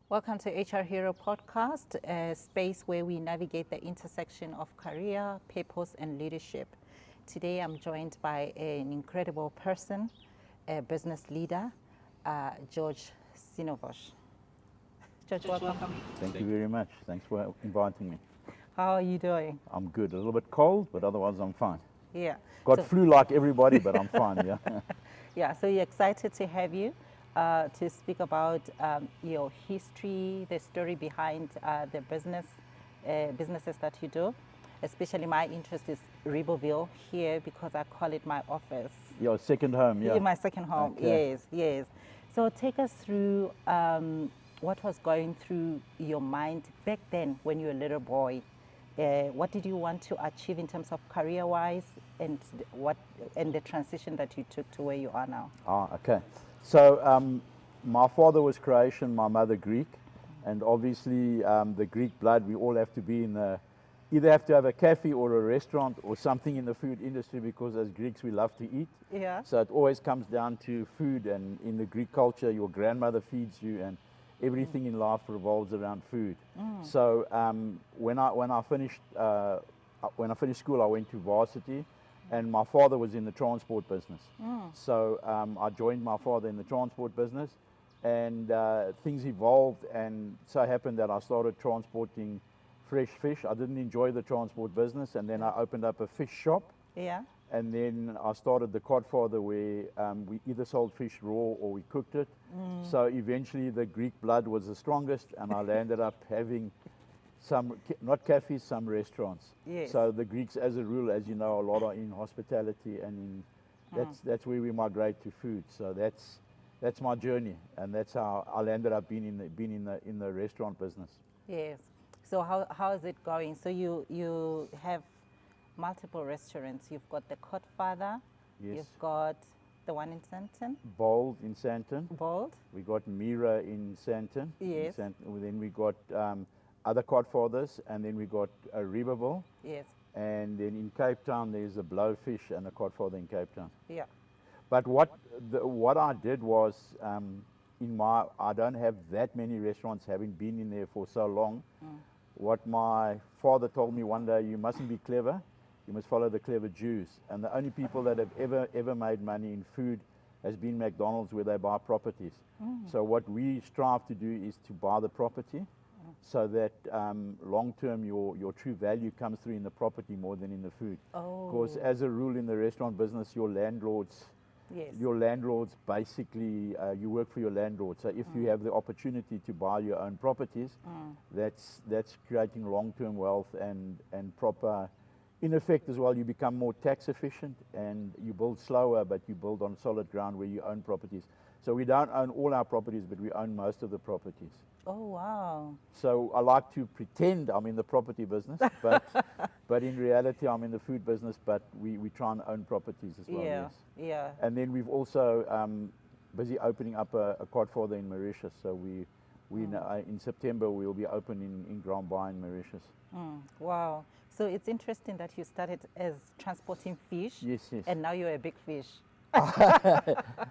Welcome to HR Hero Podcast, a space where we navigate the intersection of career, purpose, and leadership. Today I'm joined by an incredible person, a business leader, George Sinovich. George, welcome. Thank you very much. Thanks for inviting me. How are you doing? I'm good. A little bit cold, but otherwise I'm fine. Yeah. Got flu like everybody, but I'm fine, yeah. Yeah, so we're excited to have you to speak about your history, the story behind the businesses that you do. Especially my interest is Riboville here because I call it my office. Your second home, yeah. My second home, Okay. yes. So take us through what was going through your mind back then when you were a little boy. What did you want to achieve in terms of career-wise, and the transition that you took to where you are now? Okay. So my father was Croatian, my mother Greek, and obviously the Greek blood, we all have to be either have to have a cafe or a restaurant or something in the food industry, because as Greeks we love to eat. Yeah. So it always comes down to food, and in the Greek culture your grandmother feeds you, and everything in life revolves around food. So when I finished school, I went to varsity, and my father was in the transport business. So I joined my father in the transport business, and things evolved, and so happened that I started transporting fresh fish. I didn't enjoy the transport business, and then I opened up a fish shop. Yeah. And then I started the Godfather, where we either sold fish raw or we cooked it. So eventually the Greek blood was the strongest, and I ended up having some, not cafes, some restaurants. Yes. So the Greeks, as a rule, as you know, a lot are in hospitality, and that's where we migrate to food. So that's my journey, and that's how I ended up being in the restaurant business. Yes. So how is it going? So you have multiple restaurants. You've got the Godfather. Yes. You've got the one in Sandton. Bold in Sandton. Bold. We got Mira in Sandton. Yes. Then we got other Godfathers, and then we got a Riboville. Yes. And then in Cape Town there's a Blowfish and a Godfather in Cape Town. Yeah. But what I did was, I don't have that many restaurants, having been in there for so long. What my father told me one day: you mustn't be clever, you must follow the clever Jews. And the only people that have ever made money in food has been McDonald's, where they buy properties. So what we strive to do is to buy the property, so that long term your true value comes through in the property more than in the food. Because as a rule in the restaurant business, your landlords basically, you work for your landlord. So if you have the opportunity to buy your own properties, that's creating long-term wealth and proper, in effect as well, you become more tax efficient, and you build slower, but you build on solid ground where you own properties. So we don't own all our properties, but we own most of the properties. Oh, wow. So I like to pretend I'm in the property business, but in reality I'm in the food business, but we try and own properties as well. Yeah. Yes. Yeah. And then we've also busy opening up a Godfather in Mauritius. So in September we'll be open in Grand Bay in Mauritius. Wow. So it's interesting that you started as transporting fish. Yes. And now you're a big fish.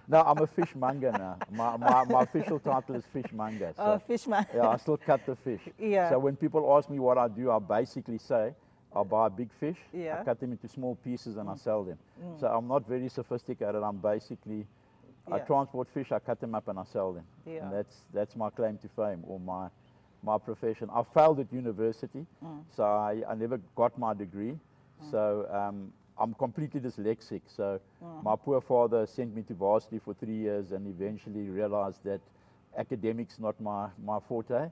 No, I'm a fishmonger now. My official title is fishmonger. So, Oh, fishman. yeah, I still cut the fish. Yeah. So when people ask me what I do, I basically say I buy a big fish, Yeah. I cut them into small pieces, and I sell them. So I'm not very sophisticated. I'm basically, I transport fish, I cut them up, and I sell them. Yeah. And that's my claim to fame, or my profession. I failed at university, so I never got my degree. So I'm completely dyslexic. So my poor father sent me to varsity for 3 years, and eventually realized that academics not my forte.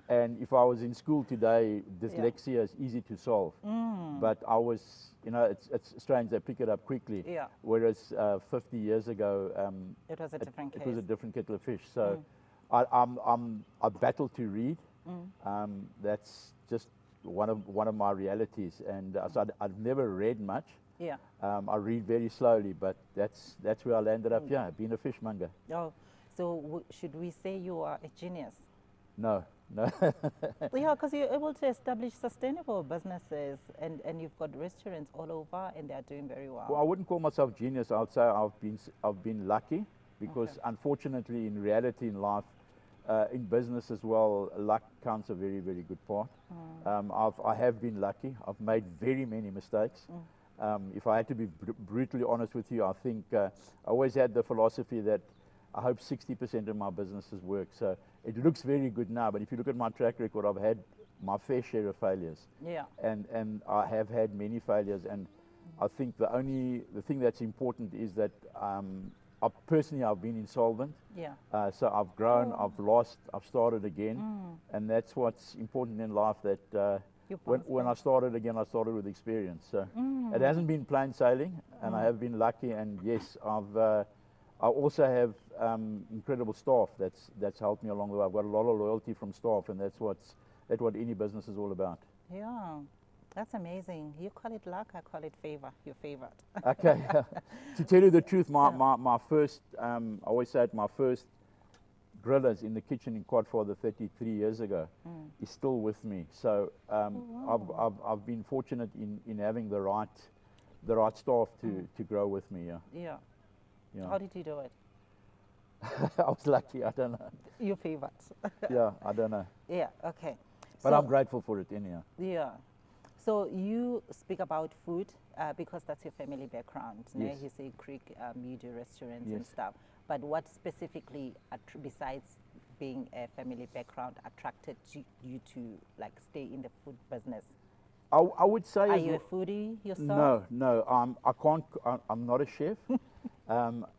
And if I was in school today, dyslexia is easy to solve. But I was, it's strange, they pick it up quickly. Yeah. Whereas 50 years ago, It was a different case. it was a different kettle of fish. So I battle to read. That's just one of my realities. And so I've never read much. Yeah. I read very slowly, but that's where I landed up. Yeah, being a fishmonger. Oh, so should we say you are a genius? No. Yeah, because you're able to establish sustainable businesses, and you've got restaurants all over, and they are doing very well. Well, I wouldn't call myself genius. I would say I've been lucky, because unfortunately in reality in life, in business as well, luck counts a very, very good part. I have been lucky. I've made very many mistakes. If I had to be brutally honest with you, I think I always had the philosophy that I hope 60% of my businesses work. So it looks very good now, but if you look at my track record, I've had my fair share of failures. Yeah. And I have had many failures, and I think the thing that's important is that I've been insolvent. Yeah. So I've grown, I've lost, I've started again, and that's what's important in life. That when I started again, I started with experience. So it hasn't been plain sailing, and I have been lucky. And yes, I also have incredible staff that's helped me along the way. I've got a lot of loyalty from staff, and that's what any business is all about. Yeah. That's amazing. You call it luck, I call it favor. You're favored. Okay. To tell you the truth, my first, I always say it, my first grillers in the kitchen in Godfather 33 years ago is still with me. So I've been fortunate in having the right staff to grow with me. Yeah. Yeah. How did you do it? I was lucky. I don't know. You favored. Yeah, I don't know. Yeah. Okay. But So- I'm grateful for it anyhow. Yeah. So you speak about food because that's your family background. Yes. You say Creek, you do restaurants and Yes. stuff. But what specifically, besides being a family background, attracted you to like stay in the food business? I would say. Are you a foodie yourself? No. I can't. I'm not a chef.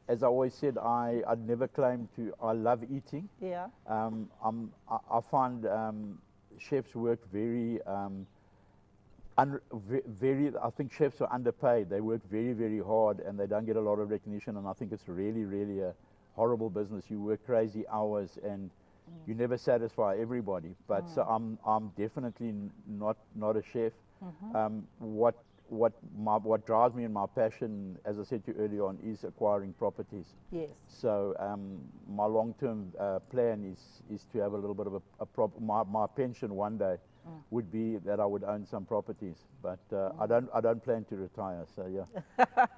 As I always said, I'd never claimed to. I love eating. Yeah. I find chefs work very. I think chefs are underpaid. They work very, very hard, and they don't get a lot of recognition. And I think it's really, really a horrible business. You work crazy hours, and you never satisfy everybody. But so I'm definitely not a chef. What drives me and my passion, as I said to you earlier on, is acquiring properties. Yes. So my long-term plan is to have a little bit of my pension one day would be that I would own some properties, but I don't plan to retire. So yeah.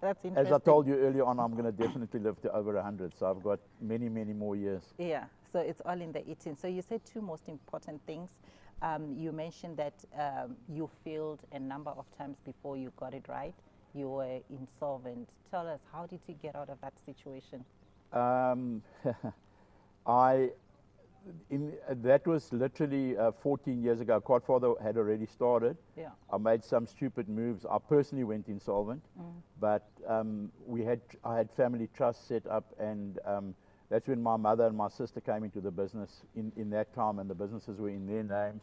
That's interesting. As I told you earlier on, I'm going to definitely live to over 100. So I've got many more years. Yeah, so it's all in the eating. So you said two most important things. You mentioned that you failed a number of times before you got it right. You were insolvent. Tell us, how did you get out of that situation? That was literally 14 years ago. Godfather had already started. Yeah. I made some stupid moves. I personally went insolvent, but I had family trust set up, and that's when my mother and my sister came into the business in that time, and the businesses were in their names,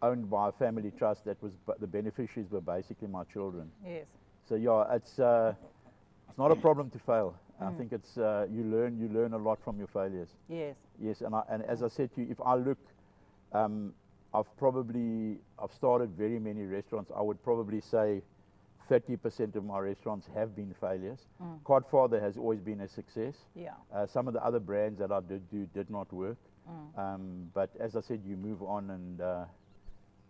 owned by a family trust. That was the beneficiaries were basically my children. Yes. So yeah, it's not a problem to fail. I think it's you learn a lot from your failures. Yes. Yes, and as I said to you, if I look, I've started very many restaurants. I would probably say 30% of my restaurants have been failures. Godfather has always been a success. Yeah. Some of the other brands that I did not work. But as I said, you move on, and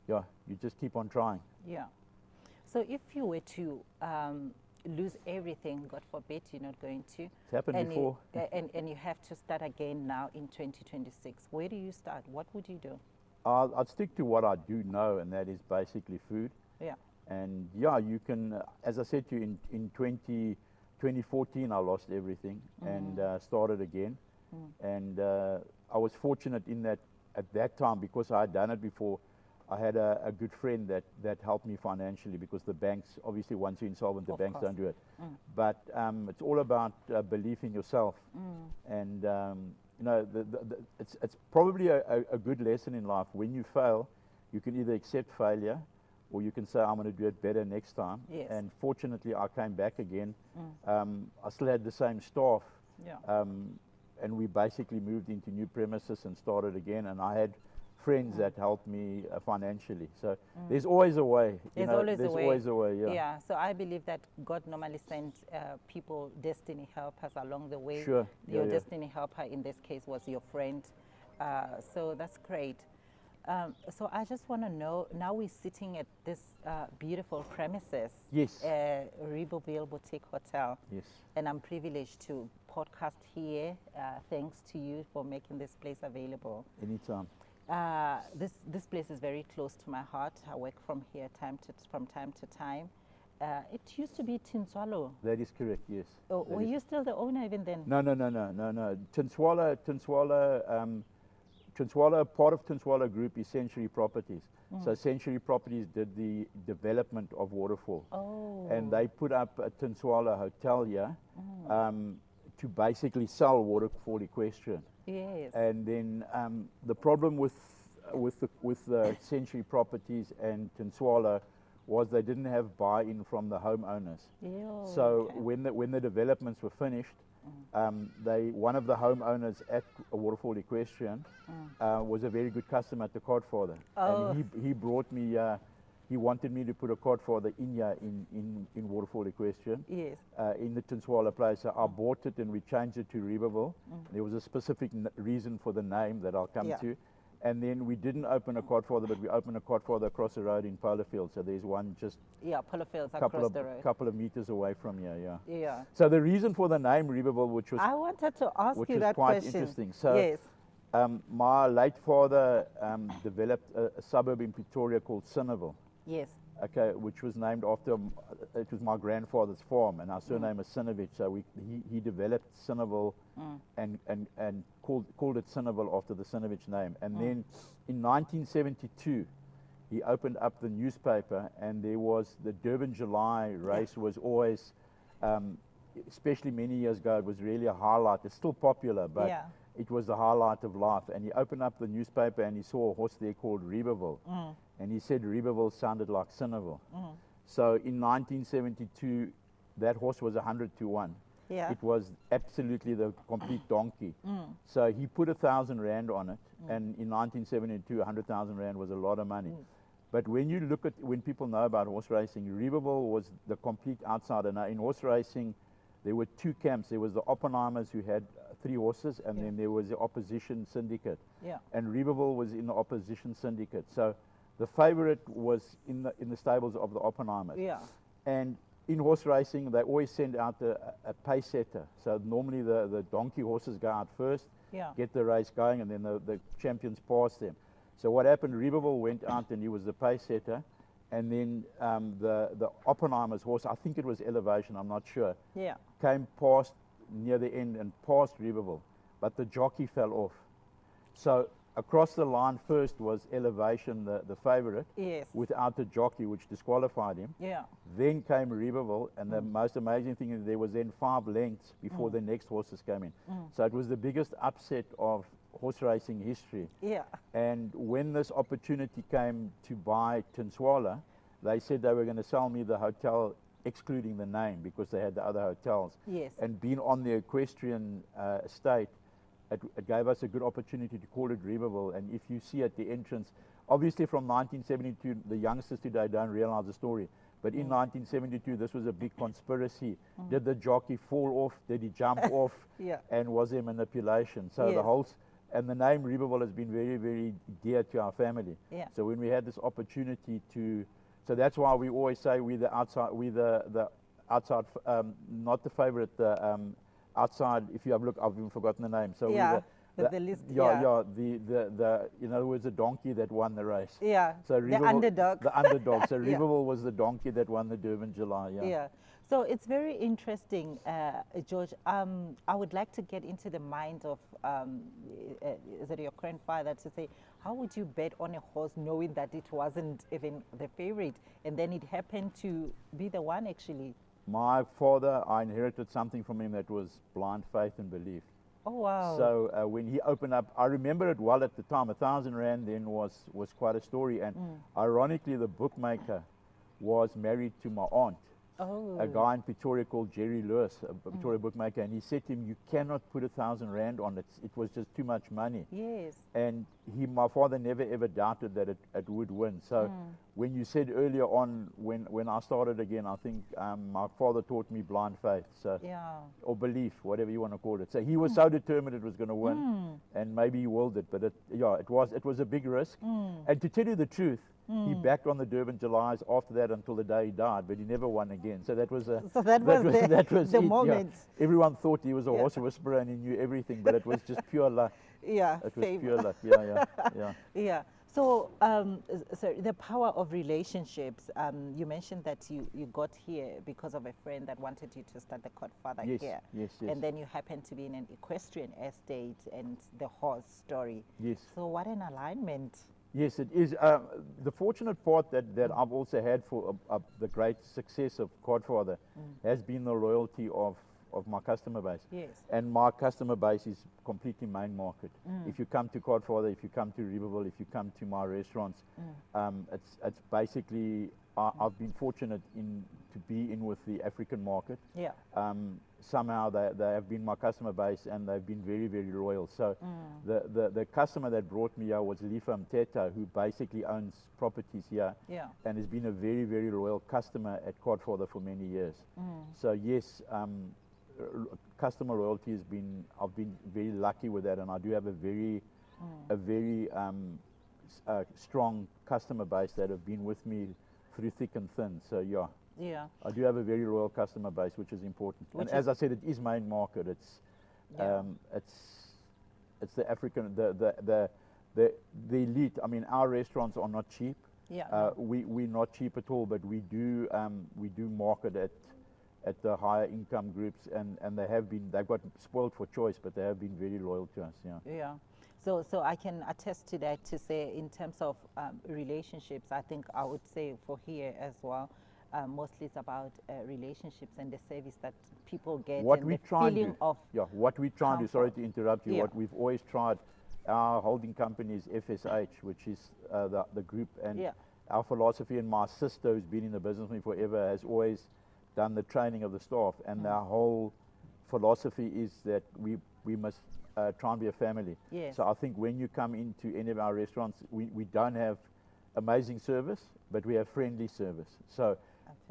you just keep on trying. Yeah. So if you were to lose everything, God forbid, you're not going to. It's happened before. And you have to start again now in 2026. Where do you start? What would you do? I'd stick to what I do know, and that is basically food. Yeah. And yeah, you can, as I said to you, in 2014, I lost everything and started again. And I was fortunate in that at that time, because I had done it before, I had a good friend that helped me financially, because the banks, obviously once you're insolvent, the banks don't do it. But it's all about belief in yourself. And you know, it's probably a good lesson in life. When you fail, you can either accept failure, or you can say, I'm going to do it better next time. Yes. And fortunately, I came back again. I still had the same staff. Yeah. And we basically moved into new premises and started again. And I had friends that helped me financially. So there's always a way. There's always a way. Yeah. Yeah. So I believe that God normally sends people, destiny helpers along the way. Sure. Your Yeah. destiny helper in this case was your friend. So that's great. So I just want to know, now we're sitting at this beautiful premises. Yes. Riboville Boutique Hotel. Yes. And I'm privileged to podcast here. Thanks to you for making this place available. Anytime. This place is very close to my heart. I work from here from time to time. It used to be Tinswalo. That is correct, yes. Oh, were you still the owner even then? No. Tinswalo, part of Tinswalo Group is Century Properties. So Century Properties did the development of Waterfall. Oh. And they put up a Tinswalo hotel here to basically sell Waterfall Equestrian. Yes. And then the problem with the Century Properties and Tinswalo was they didn't have buy-in from the homeowners. So okay. when the developments were finished, one of the homeowners at Waterfall Equestrian was a very good customer at the Godfather. Oh. And he brought me, he wanted me to put a Godfather in here in Waterfall Equestrian. Yes. In the Tinswalo place. So I bought it and we changed it to Riboville. There was a specific reason for the name that I'll come to. And then we didn't open a Godfather, but we opened a Godfather across the road in Polo Field. So there's one just Polo Fields across the road. Couple of meters away from here, Yeah. So the reason for the name Riboville, which was I wanted to ask you that quite question. interesting. So yes. My late father developed a suburb in Pretoria called Sinovich. Yes. Okay, which was named after, it was my grandfather's farm, and our surname is Sinovich. So he developed Sinoville and called it Sinoville after the Sinovich name. And then in 1972, he opened up the newspaper, and there was the Durban July race was always, especially many years ago, it was really a highlight. It's still popular, but it was the highlight of life. And he opened up the newspaper and he saw a horse there called Riboville. And he said Riboville sounded like Sinoville. So in 1972, that horse was 100 to 1. Yeah. It was absolutely the complete donkey. So he put 1,000 rand on it. And in 1972, 100,000 rand was a lot of money. But when you look at, when people know about horse racing, Riboville was the complete outsider. Now in horse racing, there were two camps. There was the Oppenheimers who had 3 horses, and then there was the opposition syndicate. And Riboville was in the opposition syndicate. So the favorite was in the stables of the Oppenheimers. And in horse racing, they always send out a pace setter. So normally the donkey horses go out first, get the race going, and then the champions pass them. So what happened, Riboville went out and he was the pace setter. And then the Oppenheimer's horse, I think it was Elevation, I'm not sure, came past near the end and passed Riboville, but the jockey fell off. So across the line first was Elevation, the favorite, without the jockey, which disqualified him. Then came Riboville, and the most amazing thing is there was then 5 lengths before the next horses came in. So it was the biggest upset of horse racing history. And when this opportunity came to buy Tinswalo, they said they were going to sell me the hotel excluding the name because they had the other hotels. And being on the equestrian estate, it gave us a good opportunity to call it Riboville. And if you see at the entrance, obviously from 1972, the youngsters today don't realize the story. But in 1972, this was a big conspiracy. Did the jockey fall off? Did he jump off? And was there manipulation? So the whole, and the name Riboville has been very, very dear to our family. So when we had this opportunity to, so that's why we always say we're the outside, the outside, not the favorite, the outside. If you have a look, I've even forgotten the name. So the list. The in other words, the donkey that won the race. So the underdog. The underdog. So Riboville was the donkey that won the Durban July. So it's very interesting, George. I would like to get into the mind of, is it your grandfather, to say, how would you bet on a horse knowing that it wasn't even the favorite, and then it happened to be the one actually? My father, I inherited something from him that was blind faith and belief. Oh, wow. So when he opened up, I remember it well at the time, 1,000 rand then was quite a story. And ironically, the bookmaker was married to my aunt. A guy in Pretoria called Jerry Lewis, a Pretoria bookmaker, and he said to him, you cannot put 1,000 rand on it. It was just too much money. And my father never ever doubted that it would win. So when you said earlier on, when I started again, I think my father taught me blind faith, so or belief, whatever you want to call it. So he was so determined it was going to win, and maybe he willed it, but it was a big risk. And to tell you the truth, he backed on the Durban Julys after that until the day he died, but he never won again. So that was that was the it, moment. Yeah. Everyone thought he was a horse whisperer and he knew everything, but it was just pure luck. Yeah, It was favor. pure luck. Yeah. Yeah. So, so the power of relationships. You mentioned that you got here because of a friend that wanted you to start the Godfather Yes, here. yes. And then you happened to be in an equestrian estate and the horse story. Yes. So what an alignment. Yes, it is. The fortunate part that I've also had for the great success of Godfather has been the loyalty of my customer base. Yes. And my customer base is completely main market. If you come to Godfather, if you come to Riboville, if you come to my restaurants, it's basically, I've been fortunate to be in with the African market. Yeah. Somehow they have been my customer base and they've been very, very loyal. So the customer that brought me here was Lifa Mteta, who basically owns properties here and has been a very, very loyal customer at Godfather for many years. So yes, customer loyalty has been, I've been very lucky with that, and I do have a very strong customer base that have been with me through thick and thin. So yeah, I do have a very loyal customer base, which is important. And as I said, it is main market. It's the African, the elite. I mean, our restaurants are not cheap. Yeah. We're not cheap at all, but we do market at the higher income groups, and they've got spoiled for choice, but they have been very loyal to us. Yeah. So I can attest to that, to say in terms of relationships, I think I would say for here as well, mostly it's about relationships and the service that people get, What and we the try feeling of what we try and do, sorry comfort. to interrupt you, what we've always tried, our holding company is FSH, which is the group, and our philosophy, and my sister who's been in the business with me forever has always done the training of the staff, and our whole philosophy is that we must try and be a family. Yes. So I think when you come into any of our restaurants, we don't have amazing service, but we have friendly service. So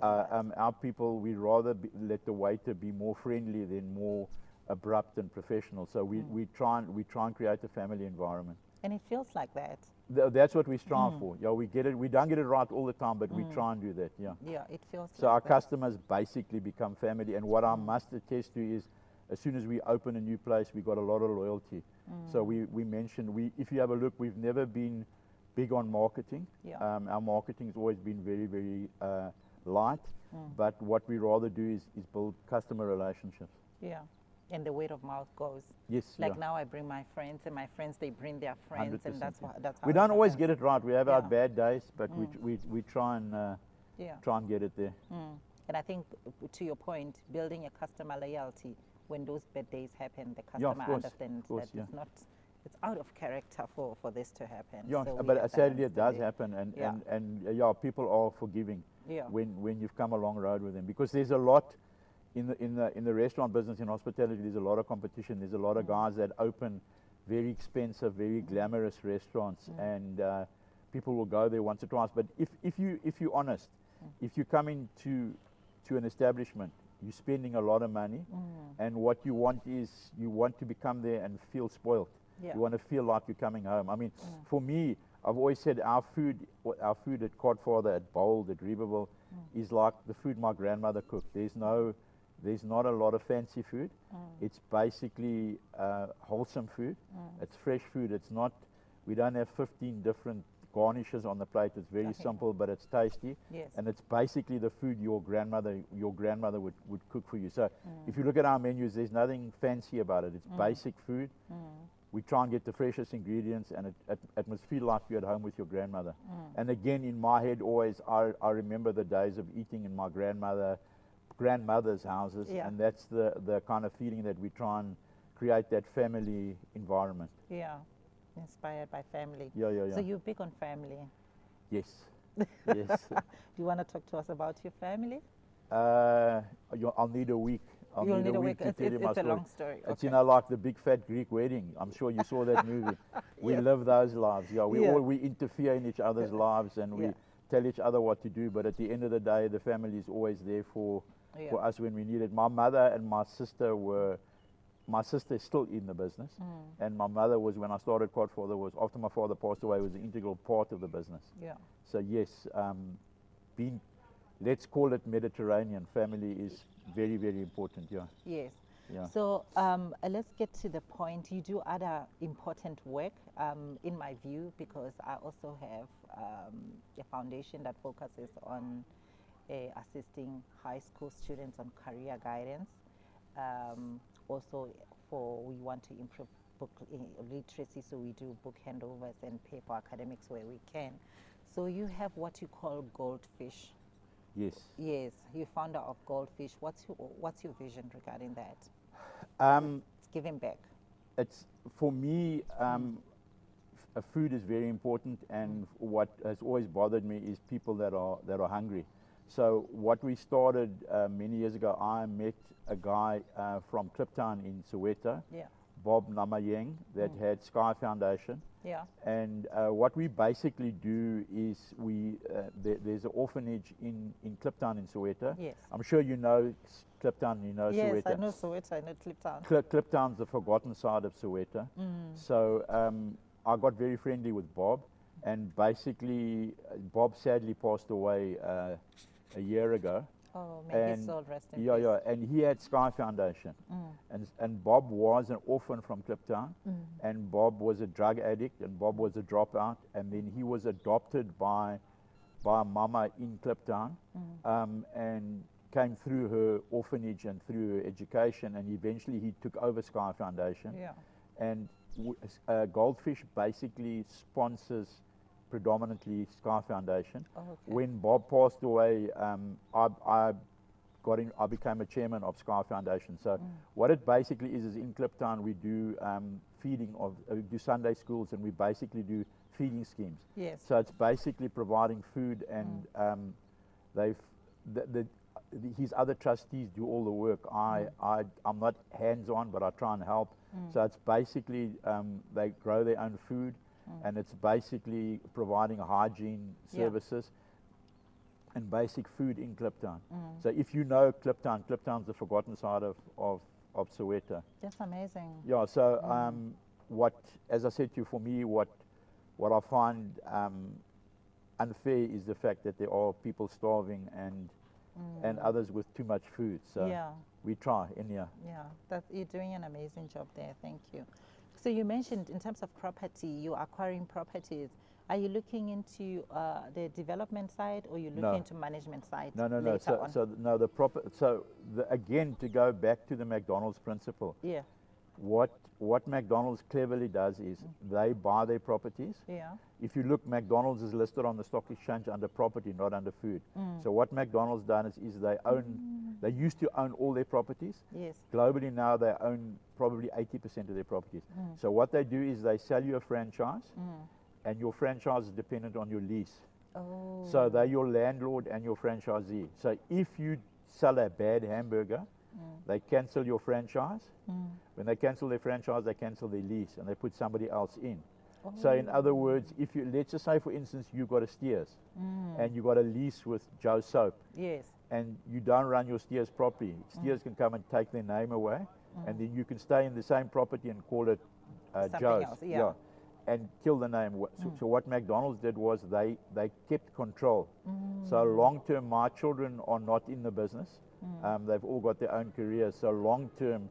our people, we rather let the waiter be more friendly than more abrupt and professional. So we try and create a family environment. And it feels like that. That's what we strive for. Yeah, we get it. We don't get it right all the time, but we try and do that. Yeah. Yeah, it feels. So like our that. customers basically become family. And what I must attest to is, as soon as we open a new place, we got a lot of loyalty. So we mentioned, if you have a look, we've never been big on marketing. Yeah. Our marketing's always been very, very light. But what we rather do is build customer relationships. Yeah. And the word of mouth goes. Yes. Like now I bring my friends, and my friends, they bring their friends, 100%, and that's how we don't always happens. get it right. We have our Yeah. bad days, but we try and try and get it there. And I think, to your point, building a customer loyalty, when those bad days happen, the Yeah, of customer course, understands of course, that it's out of character for this to happen. Yeah, So we but have to sadly it does understand happen, Yeah. and people are forgiving when you've come a long road with them, because there's a lot in the restaurant business, in hospitality. There's a lot of competition. There's a lot of guys that open very expensive, very glamorous restaurants, and people will go there once or twice. But if you're honest, if you come into an establishment, you're spending a lot of money, and what you want is you want to become there and feel spoiled. Yeah. You want to feel like you're coming home. I mean, for me, I've always said our food at Godfather, at Bold, at Riboville, is like the food my grandmother cooked. There's not a lot of fancy food. It's basically wholesome food. It's fresh food. It's not. We don't have 15 different garnishes on the plate. It's very simple, but it's tasty. Yes. And it's basically the food your grandmother would cook for you. So if you look at our menus, there's nothing fancy about it. It's basic food. We try and get the freshest ingredients, and it must feel like you're at home with your grandmother. And again, in my head, always I remember the days of eating in my grandmother's houses, and that's the kind of feeling that we try and create, that family environment. Yeah. Inspired by family. Yeah. So you're big on family. Yes. Yes. Do you want to talk to us about your family? I'll need a week. I'll You'll need need a a week week. to tell you my It's a story. long story. It's, Okay. like the big fat Greek wedding. I'm sure you saw that movie. We Yeah. live those lives. Yeah, Yeah. we interfere in each other's lives, and we Yeah. tell each other what to do. But at the end of the day, the family is always there for Yeah. us when we need it. My mother and my sister were. My sister is still in the business, and my mother was, when I started Godfather, was after my father passed away, was an integral part of the business. Yeah. So yes, being, let's call it Mediterranean family is very, very important. Yeah. Yes. Yeah. So let's get to the point. You do other important work, in my view, because I also have a foundation that focuses on assisting high school students on career guidance. Also, we want to improve book literacy, so we do book handovers and pay for academics where we can. So you have what you call Goldfish. Yes. Yes, you're founder of Goldfish. What's your vision regarding that? It's giving back. It's for me. Food is very important, and what has always bothered me is people that are hungry. So what we started many years ago, I met a guy from Kliptown in Soweto, Yeah. Bob Namayeng, that had Sky Foundation. Yeah. And what we basically do is there's an orphanage in Kliptown in Soweto. Yes. I'm sure you know Kliptown, you know Yes, Soweto. I know Soweto, I know Kliptown. Kliptown's the forgotten side of Soweto. So I got very friendly with Bob, and basically Bob sadly passed away a year ago. Oh, may his soul rest in yeah, peace. yeah, and he had Sky Foundation, and Bob was an orphan from Kliptown, and Bob was a drug addict, and Bob was a dropout, and then he was adopted by a mama in Kliptown, and came through her orphanage and through her education, and eventually he took over Sky Foundation. Yeah. And Goldfish basically sponsors predominantly Sky Foundation. Oh, okay. When Bob passed away, I became a chairman of Sky Foundation. So what it basically is in Kliptown we do feeding of we do Sunday schools, and we basically do feeding schemes. Yes. So it's basically providing food, and his other trustees do all the work. I'm not hands-on, but I try and help. So it's basically they grow their own food, and it's basically providing hygiene services and basic food in Kliptown. So if you know Kliptown, Kliptown's the forgotten side of Soweto. That's amazing. Yeah. So as I said to you, for me, what I find unfair is the fact that there are people starving and others with too much food. So Yeah. we try in here. Yeah, you're doing an amazing job there. Thank you. So you mentioned in terms of property, you're acquiring properties. Are you looking into the development side, or you looking No. into management side? No. later on? Again, to go back to the McDonald's principle, Yeah. what McDonald's cleverly does is they buy their properties. Yeah. If you look, McDonald's is listed on the stock exchange under property, not under food. So what McDonald's done is they own, they used to own all their properties. Yes. Globally now they own probably 80% of their properties. So what they do is they sell you a franchise, and your franchise is dependent on your lease. Oh. So they're your landlord and your franchisee. So if you sell a bad hamburger, they cancel your franchise. When they cancel their franchise, they cancel their lease, and they put somebody else in. So in other words, if you, let's just say for instance, you got a Steers, and you got a lease with Joe Soap, Yes. and you don't run your Steers properly, Steers can come and take their name away, and then you can stay in the same property and call it Something Joe's. else, yeah. And kill the name. So what McDonald's did was they kept control. So long term, my children are not in the business. They've all got their own careers. So long term,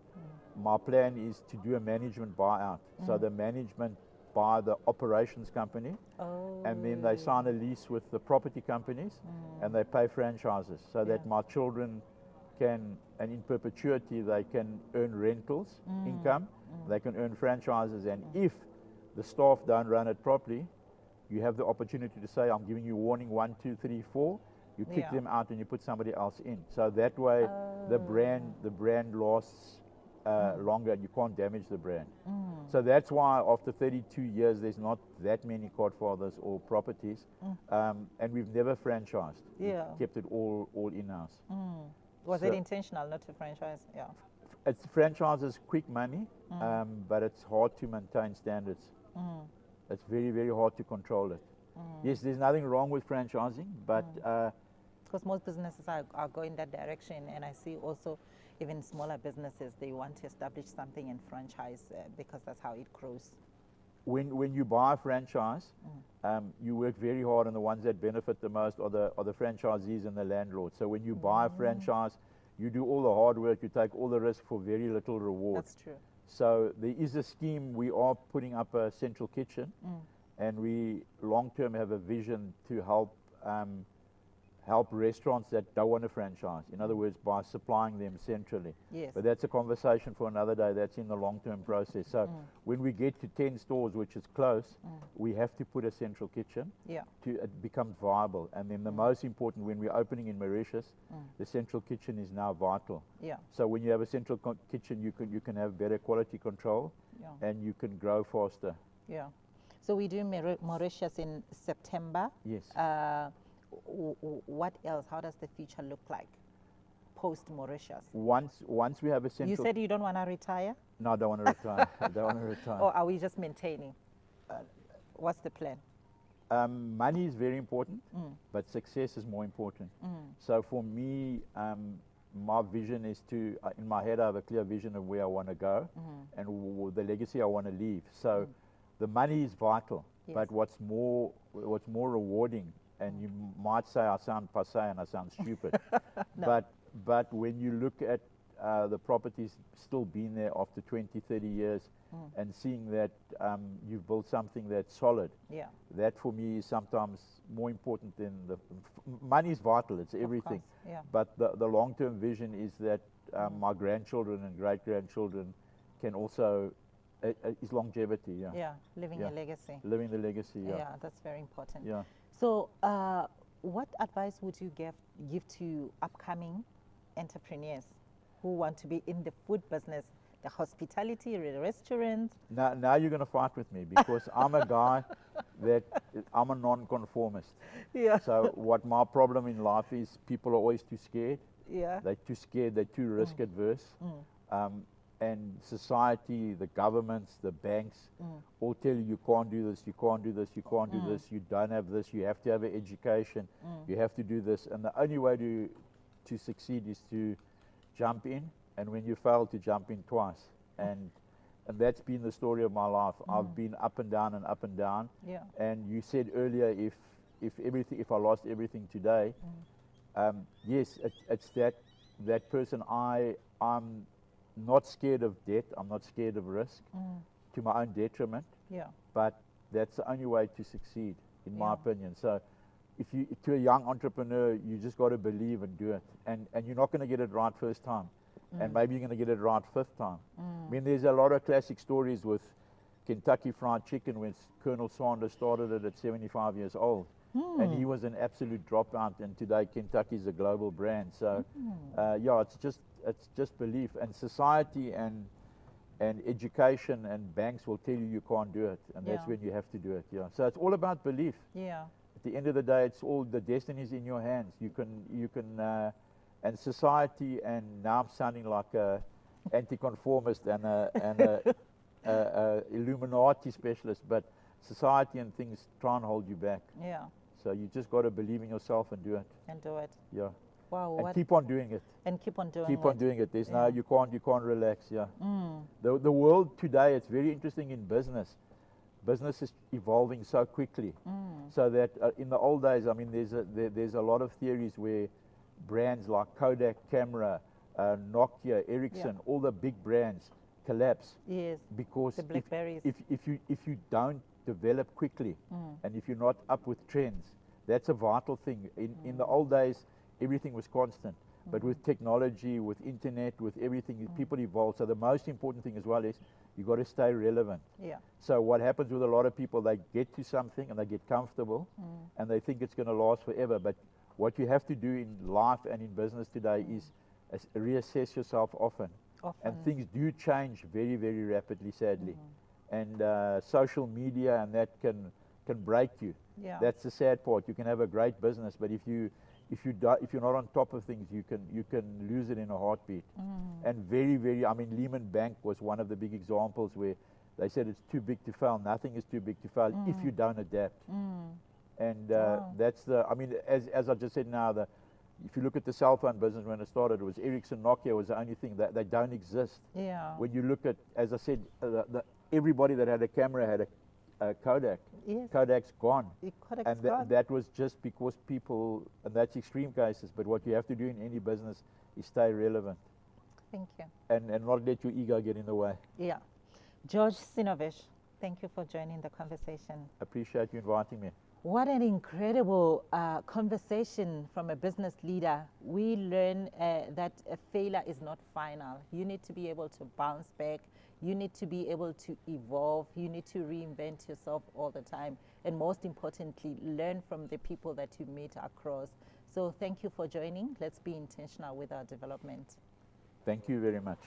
my plan is to do a management buyout. So the management buy the operations company, Oh. and then they sign a lease with the property companies, and they pay franchises so that my children can, and in perpetuity, they can earn rentals income, they can earn franchises, and if the staff don't run it properly, you have the opportunity to say, I'm giving you warning 1, 2, 3, 4. You kick Yeah. them out and you put somebody else in. So that way, the brand lasts longer, and you can't damage the brand. So that's why after 32 years, there's not that many Godfathers or properties, and we've never franchised. Yeah. We've kept it all in-house. Was So it intentional not to franchise? Yeah. it's franchises quick money, but it's hard to maintain standards. It's very, very hard to control it. Yes, there's nothing wrong with franchising, but Because most businesses are going that direction, and I see also even smaller businesses, they want to establish something and franchise because that's how it grows. when you buy a franchise, you work very hard, and the ones that benefit the most are the franchisees and the landlords. So when you buy a franchise, you do all the hard work, you take all the risk for very little reward. That's true. So there is a scheme. We are putting up a central kitchen, and we long term have a vision to help restaurants that don't want a franchise. In other words, by supplying them centrally. Yes. But that's a conversation for another day. That's in the long-term process. So when we get to 10 stores, which is close, we have to put a central kitchen Yeah. to it becomes viable. And then the most important, when we're opening in Mauritius, the central kitchen is now vital. Yeah. So when you have a central kitchen, you can have better quality control, Yeah. and you can grow faster. Yeah. So we do Mauritius in September. Yes. What else? How does the future look like post Mauritius? Once we have a central. You said you don't want to retire, No, I don't want to retire. I don't want to retire. or are we just maintaining? What's the plan? Money is very important, but success is more important. So for me, my vision is to, in my head, I have a clear vision of where I want to go and the legacy I want to leave. So the money is vital, but what's more rewarding, and you might say I sound passé and I sound stupid, but when you look at the properties still being there after 20, 30 years, and seeing that you've built something that's solid, Yeah. that for me is sometimes more important than money is vital, it's everything. Course, yeah. But the long-term vision is that my grandchildren and great-grandchildren can also, is longevity, yeah. Yeah. Living a legacy. Living the legacy, yeah. Yeah, that's very important. Yeah. So, what advice would you give to upcoming entrepreneurs who want to be in the food business, the hospitality, the restaurants? Now you're going to fight with me, because I'm a guy that I'm a non-conformist. Yeah. So what my problem in life is, people are always too scared. Yeah. They're too scared, they're too risk adverse. And society, the governments, the banks, all tell you, you can't do this, you can't do this, you can't do this, you don't have this, you have to have an education, you have to do this. And the only way to succeed is to jump in, and when you fail, to jump in twice. And that's been the story of my life. I've been up and down and up and down. Yeah. And you said earlier, if I lost everything today, yes, it's that person. I'm not scared of debt. I'm not scared of risk, to my own detriment. Yeah. But that's the only way to succeed, in my opinion. So, to a young entrepreneur, you just got to believe and do it. And you're not going to get it right first time, and maybe you're going to get it right fifth time. I mean, there's a lot of classic stories with Kentucky Fried Chicken, when Colonel Sanders started it at 75 years old. And he was an absolute dropout, and today Kentucky is a global brand. So, yeah, it's just belief, and society and education and banks will tell you can't do it, and that's when you have to do it. Yeah. So it's all about belief. Yeah. At the end of the day, it's all, the destiny is in your hands. You can, and society, and now I'm sounding like a anti-conformist and a Illuminati specialist, but society and things try and hold you back. Yeah. So you just got to believe in yourself and do it. And do it. Yeah. Wow. And keep on doing it. And keep on doing Keep it. on doing it. There's no, you can't relax. Yeah. The world today, it's very interesting in business. Business is evolving so quickly, so that in the old days, I mean, there's a lot of theories where brands like Kodak camera, Nokia, Ericsson, all the big brands collapse. Yes. Because The Blackberries. if you don't develop quickly, and if you're not up with trends, that's a vital thing. In the old days, everything was constant. But with technology, with internet, with everything, people evolve. So the most important thing as well is you got to stay relevant. Yeah. So what happens with a lot of people, they get to something and they get comfortable, and they think it's going to last forever. But what you have to do in life and in business today is reassess yourself often. And things do change very, very rapidly, sadly. And social media and that can break you. Yeah. That's the sad part. You can have a great business, but if if you're not on top of things, you can lose it in a heartbeat. And very, I mean, Lehman Bank was one of the big examples where they said it's too big to fail. Nothing is too big to fail if you don't adapt. And that's I mean, as I just said now, if you look at the cell phone business when it started, it was Ericsson, Nokia was the only thing that they don't exist. Yeah. When you look at, as I said, everybody that had a camera had a Kodak. Yes. Kodak's gone. Kodak's And gone. that was just because people, and that's extreme cases, but what you have to do in any business is stay relevant. Thank you. And not let your ego get in the way. Yeah. George Sinovich, thank you for joining the conversation. Appreciate you inviting me. What an incredible conversation from a business leader. We learn that a failure is not final. You need to be able to bounce back. You need to be able to evolve. You need to reinvent yourself all the time. And most importantly, learn from the people that you meet across. So thank you for joining. Let's be intentional with our development. Thank you very much.